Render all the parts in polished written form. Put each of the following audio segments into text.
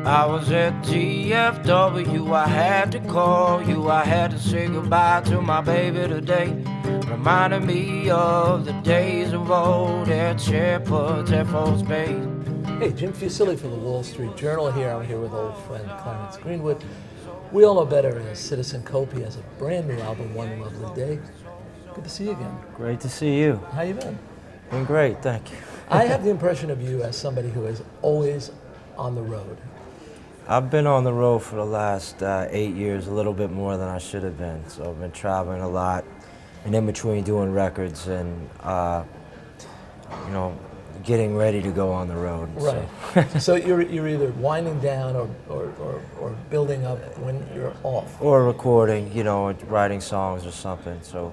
I was at TFW, I had to call you, I had to say goodbye to my baby today. Reminded me of the days of old at Shepherd's Air Force Base. Hey, Jim Fusilli from the Wall Street Journal here. I'm here with old friend Clarence Greenwood. We all know better as Citizen Copy has a brand new album, One Lovely Day. Good to see you again. Great to see you. How you been? Been great, thank you. I have the impression of you as somebody who is always on the road. I've been on the road for the last 8 years, a little bit more than I should have been. So I've been traveling a lot, and in between doing records and, getting ready to go on the road. Right. So you're either winding down or building up when you're off. Or recording, writing songs or something. So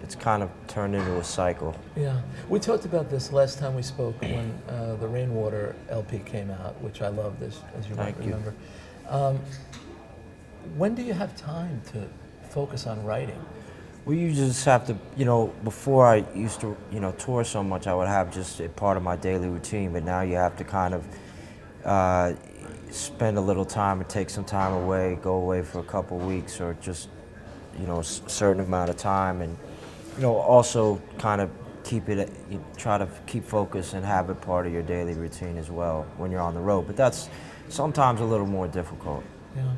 it's kind of turned into a cycle. Yeah. We talked about this last time we spoke when the Rainwater LP came out, which I loved, as you might remember. When do you have time to focus on writing? Well, you just have to, before I used to, tour so much, I would have just a part of my daily routine, but now you have to kind of spend a little time and take some time away, go away for a couple weeks or just, a certain amount of time, and, also kind of try to keep focus and have it part of your daily routine as well when you're on the road, but that's sometimes a little more difficult. Yeah,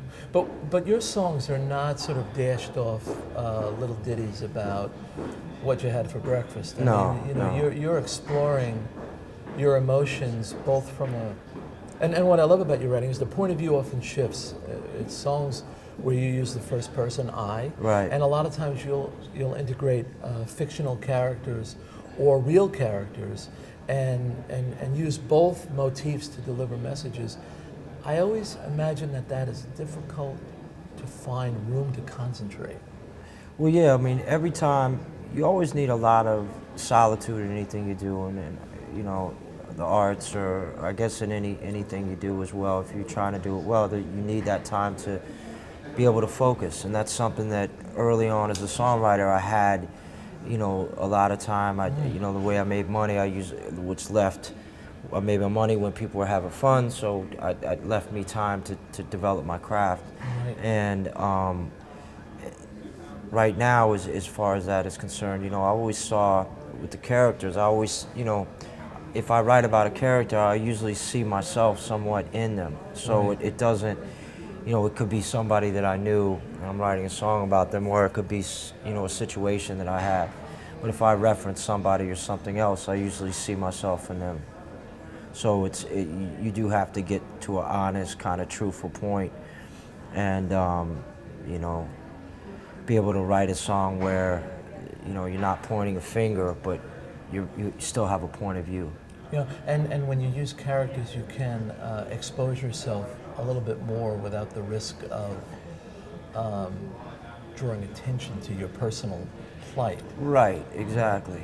but your songs are not sort of dashed off little ditties about what you had for breakfast. I mean, you're exploring your emotions both from and what I love about your writing is the point of view often shifts. It's songs where you use the first person I, right, and a lot of times you'll integrate fictional characters or real characters and use both motifs to deliver messages. I always imagine that is difficult to find room to concentrate. Well, yeah, I mean, every time, you always need a lot of solitude in anything you do, and the arts, or I guess in anything you do as well. If you're trying to do it well, you need that time to be able to focus, and that's something that early on as a songwriter I had, a lot of time. The way I made money, I used what's left. I made my money when people were having fun, so it left me time to develop my craft. Right. And right now, as far as that is concerned, I always saw with the characters, if I write about a character, I usually see myself somewhat in them. So right. it doesn't, it could be somebody that I knew and I'm writing a song about them, or it could be, a situation that I had. But if I reference somebody or something else, I usually see myself in them. So you do have to get to an honest, kind of truthful point, and be able to write a song where you're not pointing a finger, but you still have a point of view. Yeah, and when you use characters, you can expose yourself a little bit more without the risk of drawing attention to your personal plight. Right, exactly.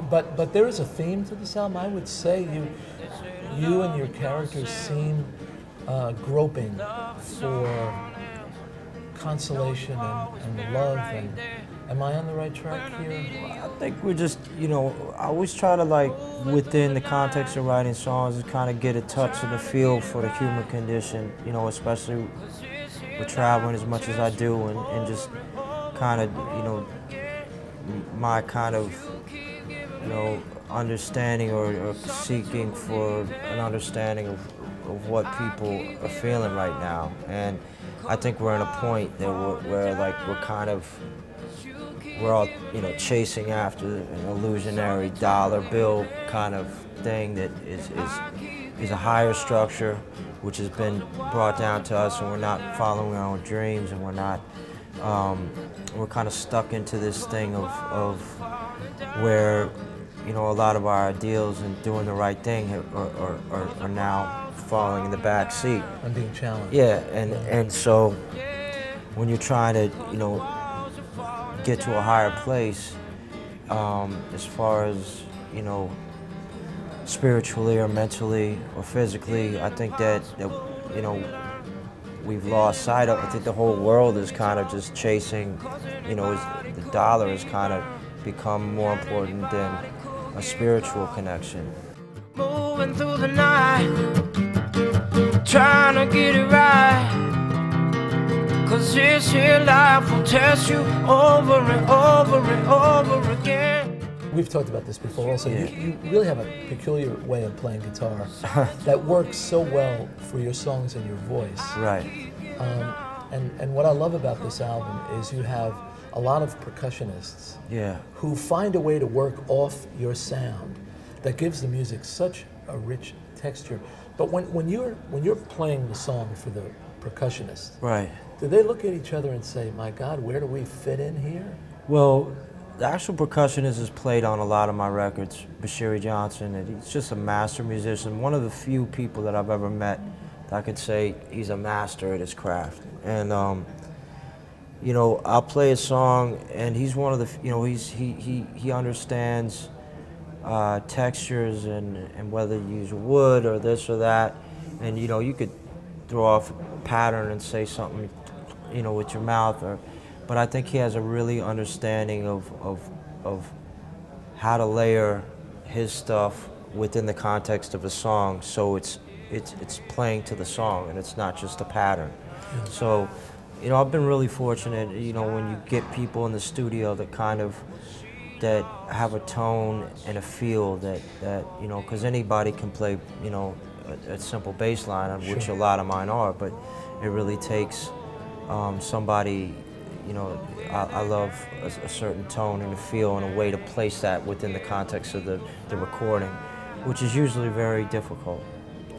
But there is a theme to this album. I would say you and your characters seem groping for consolation and love. And am I on the right track here? I think we're just, I always try to, within the context of writing songs, kind of get a touch and a feel for the human condition, especially with traveling as much as I do, and just kind of, my kind of, understanding or seeking for an understanding of what people are feeling right now. And I think we're at a point that we're all, chasing after an illusionary dollar bill kind of thing that is a higher structure, which has been brought down to us, and we're not following our own dreams, and we're kind of stuck into this thing of where, a lot of our ideals and doing the right thing are now falling in the back seat. I'm being challenged. Yeah, and so when you're trying to, get to a higher place, as far as, spiritually or mentally or physically, I think that we've lost sight of. I think the whole world is kind of just chasing, the dollar has kind of become more important than a spiritual connection. Moving through the night, trying to get it right. 'Cause this here life will test you over and over and over again. We've talked about this before also. Yeah. You really have a peculiar way of playing guitar that works so well for your songs and your voice. Right. And what I love about this album is you have a lot of percussionists Yeah. who find a way to work off your sound that gives the music such a rich texture. But when you're playing the song for the percussionist, Right. do they look at each other and say, "My God, where do we fit in here?" Well, the actual percussionist has played on a lot of my records, Bashiri Johnson, and he's just a master musician. One of the few people that I've ever met that I could say he's a master at his craft. And you know, I'll play a song, and he's one of the, you know, he understands textures and whether you use wood or this or that, and you know, you could throw off a pattern and say something, you know, with your mouth, but I think he has a really understanding of how to layer his stuff within the context of a song, so it's playing to the song and it's not just a pattern. Yeah. So, you know, I've been really fortunate, you know, when you get people in the studio that that have a tone and a feel that you know, because anybody can play, you know, a simple bass line, on which a lot of mine are, but it really takes somebody, you know, I love a certain tone and a feel and a way to place that within the context of the recording, which is usually very difficult.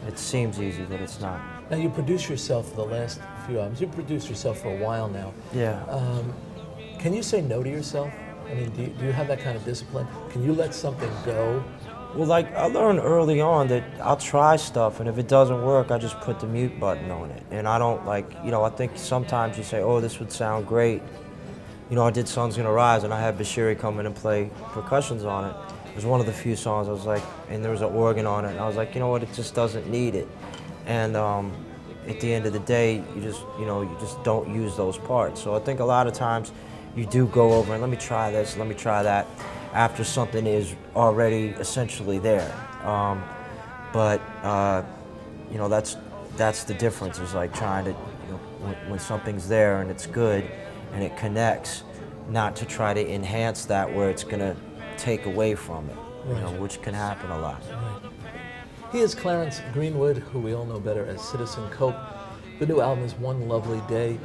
It seems easy, but it's not. Now, you produce yourself for the last few albums. You've produced yourself for a while now. Yeah. Can you say no to yourself? I mean, do you have that kind of discipline? Can you let something go? Well, like, I learned early on that I'll try stuff, and if it doesn't work, I just put the mute button on it. And I don't, like, you know, I think sometimes you say, oh, this would sound great. You know, I did Sun's Gonna Rise, and I had Bashiri come in and play percussions on it. It was one of the few songs I was like, and there was an organ on it, and I was like, you know what, it just doesn't need it. And at the end of the day, you just don't use those parts. So I think a lot of times you do go over and let me try this, let me try that, after something is already essentially there. But you know, that's the difference, is like trying to, you know, when something's there and it's good and it connects, not to try to enhance that where it's gonna take away from it, you know, which can happen a lot. Right. He is Clarence Greenwood, who we all know better as Citizen Cope. The new album is One Lovely Day.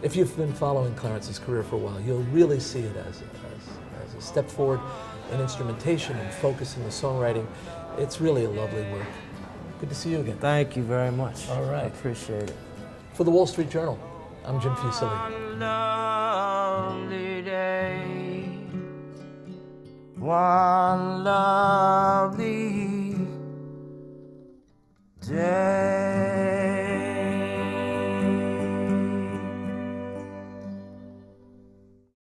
If you've been following Clarence's career for a while, you'll really see it as a step forward in instrumentation and focus in the songwriting. It's really a lovely work. Good to see you again. Thank you very much. All right. I appreciate it. For the Wall Street Journal, I'm Jim Fusilli. One lovely day, one lovely day.